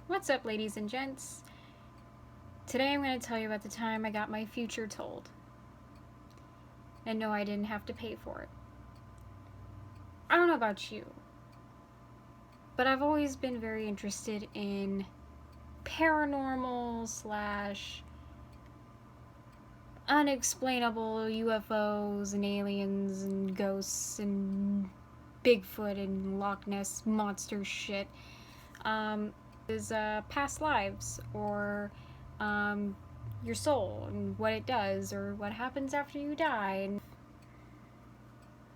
What's up, ladies and gents? Today I'm going to tell you about the time I got my future told. And no, I didn't have to pay for it. I don't know about you, but I've always been very interested in paranormal slash unexplainable UFOs and aliens and ghosts and Bigfoot and Loch Ness monster shit. Is past lives or your soul and what it does or what happens after you die. And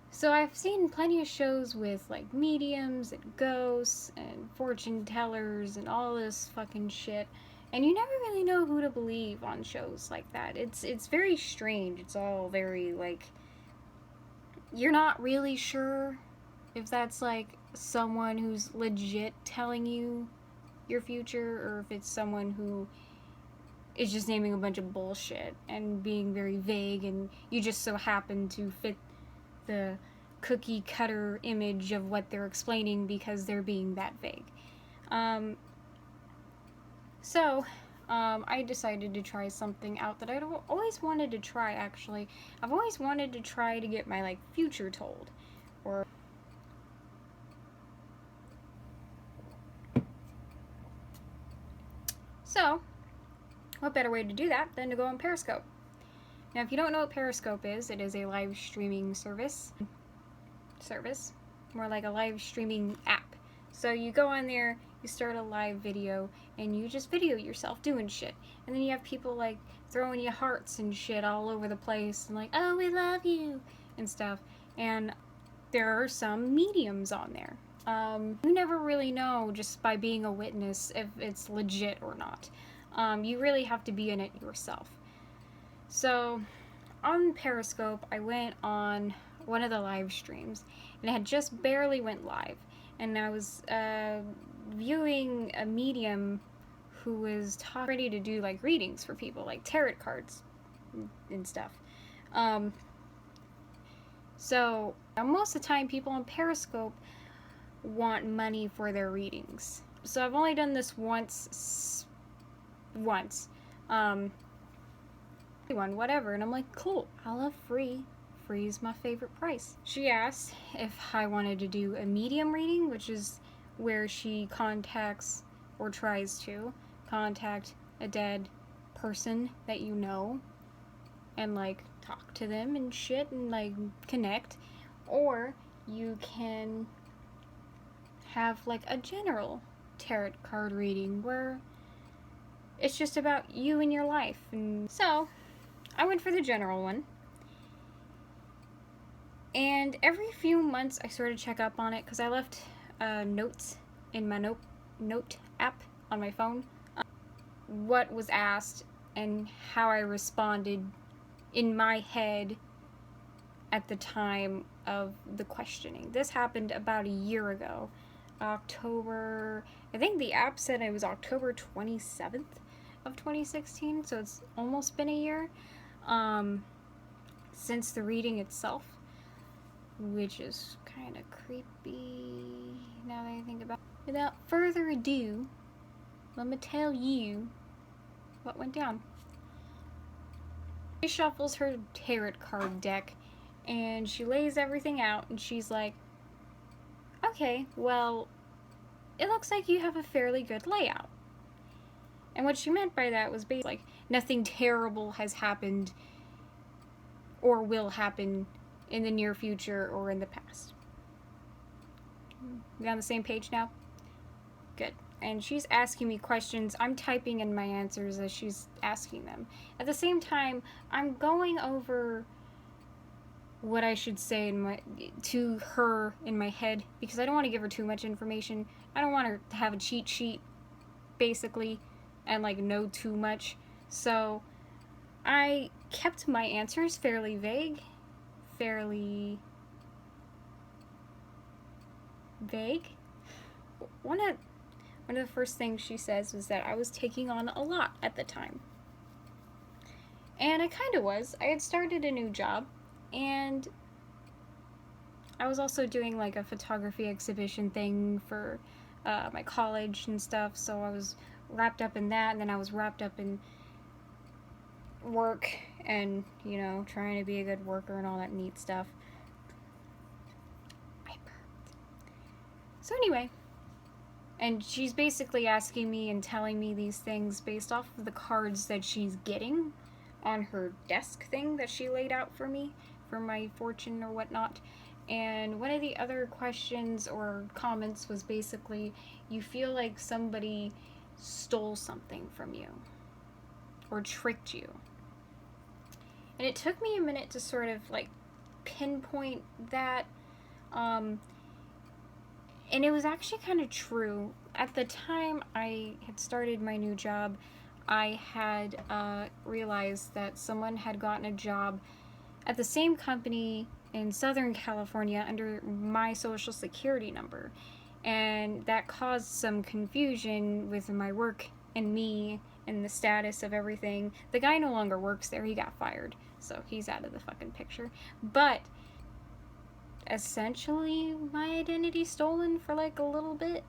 so I've seen plenty of shows with like mediums and ghosts and fortune tellers and all this fucking shit. And you never really know who to believe on shows like that. It's very strange. It's all very like you're not really sure if that's like someone who's legit telling you your future or if it's someone who is just naming a bunch of bullshit and being very vague and you just so happen to fit the cookie cutter image of what they're explaining because they're being that vague. I decided to try something out that I'd always wanted to try, actually. I've always wanted to try to get my, like, future told. Or... So, what better way to do that than to go on Periscope? Now, if you don't know what Periscope is, it is a live streaming service. More like a live streaming app. So you go on there, you start a live video, and you just video yourself doing shit. And then you have people like throwing you hearts and shit all over the place, and like, oh, we love you, and stuff. And there are some mediums on there. You never really know just by being a witness if it's legit or not. You really have to be in it yourself. So, on Periscope, I went on one of the live streams, and it had just barely went live. And I was viewing a medium who was ready to do like readings for people, like tarot cards and stuff. So most of the time, people on Periscope want money for their readings. So I've only done this once. Whatever, and I'm like, cool, I love free. Free is my favorite price. She asked if I wanted to do a medium reading, which is where she contacts or tries to contact a dead person that you know and like talk to them and shit and like connect, or you can have like a general tarot card reading where it's just about you and your life. And so I went for the general one. And every few months I sort of check up on it because I left notes in my note app on my phone. What was asked and how I responded in my head at the time of the questioning. This happened about a year ago. October, I think the app said it was October 27th of 2016, so it's almost been a year since the reading itself, which is kind of creepy now that I think about it. Without further ado, let me tell you what went down. She shuffles her tarot card deck and she lays everything out and she's like, okay, well, it looks like you have a fairly good layout. And what she meant by that was basically like, nothing terrible has happened or will happen in the near future or in the past. We on the same page now? Good. And she's asking me questions. I'm typing in my answers as she's asking them. At the same time, I'm going over what I should say to her in my head because I don't want to give her too much information. I don't want her to have a cheat sheet, basically, and like know too much. So I kept my answers fairly vague. One of the first things she says was that I was taking on a lot at the time. And I kind of was. I had started a new job, and I was also doing like a photography exhibition thing for my college and stuff, so I was wrapped up in that, and then I was wrapped up in work and, you know, trying to be a good worker and all that neat stuff. So anyway, and she's basically asking me and telling me these things based off of the cards that she's getting on her desk thing that she laid out for me for my fortune or whatnot. And one of the other questions or comments was basically, you feel like somebody stole something from you or tricked you. And it took me a minute to sort of like pinpoint that. And it was actually kind of true. At the time I had started my new job, I had realized that someone had gotten a job at the same company in Southern California under my social security number. And that caused some confusion with my work and me and the status of everything. The guy no longer works there, he got fired, so he's out of the fucking picture. But essentially my identity stolen for like a little bit.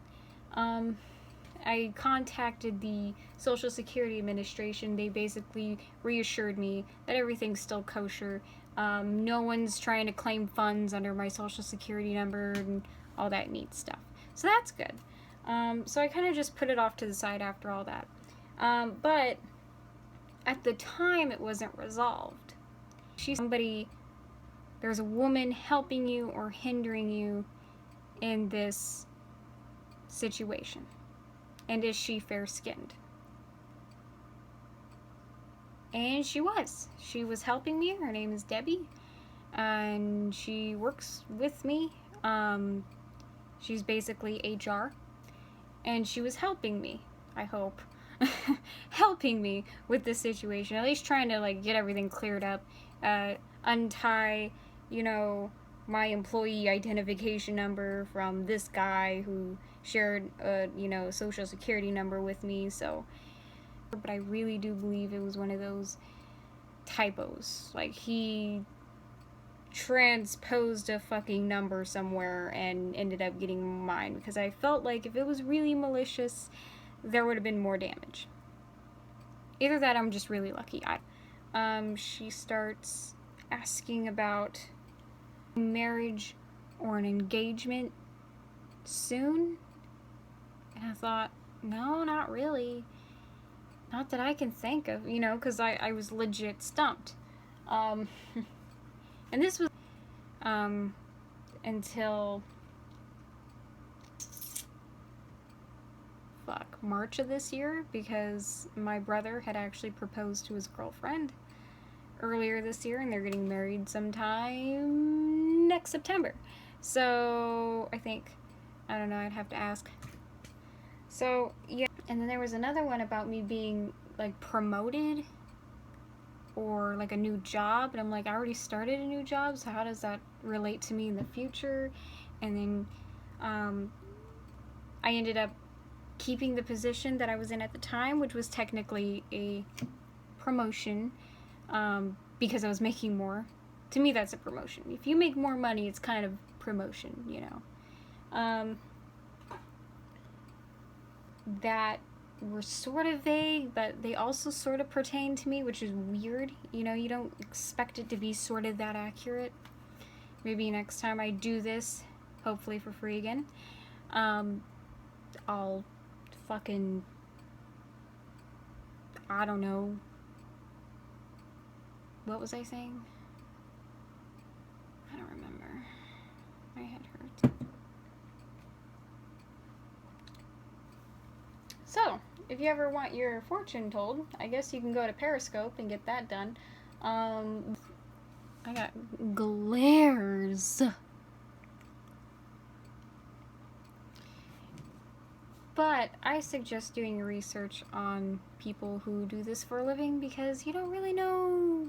I contacted the Social Security Administration. They basically reassured me that everything's still kosher. No one's trying to claim funds under my social security number and all that neat stuff. So that's good. So I kind of just put it off to the side after all that. But at the time it wasn't resolved. There's a woman helping you or hindering you in this situation. And is she fair-skinned? And she was. She was helping me. Her name is Debbie. And she works with me. She's basically HR. And she was helping me, I hope. Helping me with this situation. At least trying to like get everything cleared up. Untie, you know, my employee identification number from this guy who shared a, you know, social security number with me. So, but I really do believe it was one of those typos. Like, he transposed a fucking number somewhere and ended up getting mine, because I felt like if it was really malicious, there would have been more damage. Either that, I'm just really lucky. She starts asking about marriage or an engagement soon, and I thought, no, not really. Not that I can think of, you know, because I was legit stumped. And this was until March of this year, because my brother had actually proposed to his girlfriend earlier this year, and they're getting married sometime next September. So I don't know, I'd have to ask. So yeah, and then there was another one about me being like promoted or like a new job, and I'm like, I already started a new job, so how does that relate to me in the future? And then I ended up keeping the position that I was in at the time, which was technically a promotion, because I was making more. To me, that's a promotion. If you make more money, it's kind of promotion, you know. That were sort of vague, but they also sort of pertain to me, which is weird. You know, you don't expect it to be sort of that accurate. Maybe next time I do this, hopefully for free again, I'll fucking, I don't know. What was I saying? I don't remember. My head hurts. So, if you ever want your fortune told, I guess you can go to Periscope and get that done. I got glares. But I suggest doing research on people who do this for a living, because you don't really know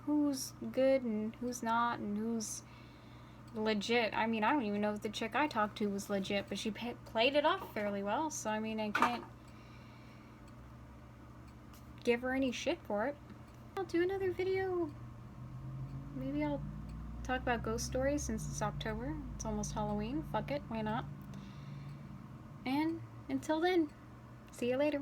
who's good and who's not and who's legit. I mean, I don't even know if the chick I talked to was legit, but she played it off fairly well, so I mean, I can't give her any shit for it. I'll do another video. Maybe I'll talk about ghost stories since it's October. It's almost Halloween. Fuck it, why not? And until then, see you later.